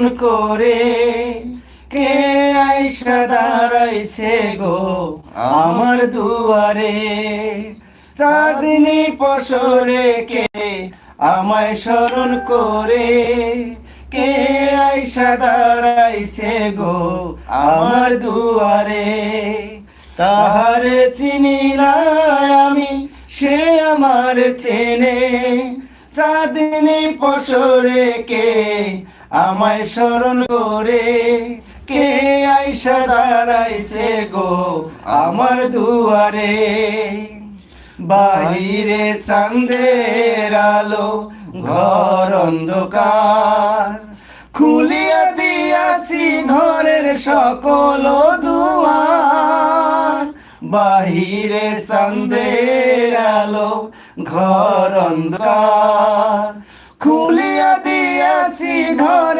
স্মরণ করে কে আইসা দাঁড়াইছে গো আমার দুয়ারে। চাঁদনি পশরে কে আমায় স্মরণ করে কে আইসা দাঁড়াইছে গো আমার দুয়ারে। তাহারে চিনি না আমি, সে আমার চেনে। চাঁদনি পশরে কে আমায় স্মরণ করে কে আইসা দাঁড়াইছে গো আমার দুয়ারে। বাহিরে চাঁদের আলো, ঘর অন্ধকার, খুলিয়া দিয়াছি ঘরের সকল দুয়ার। বাহিরে চাঁদের আলো, ঘর অন্ধকার, খুলিয়া দিয়াছি ঘরে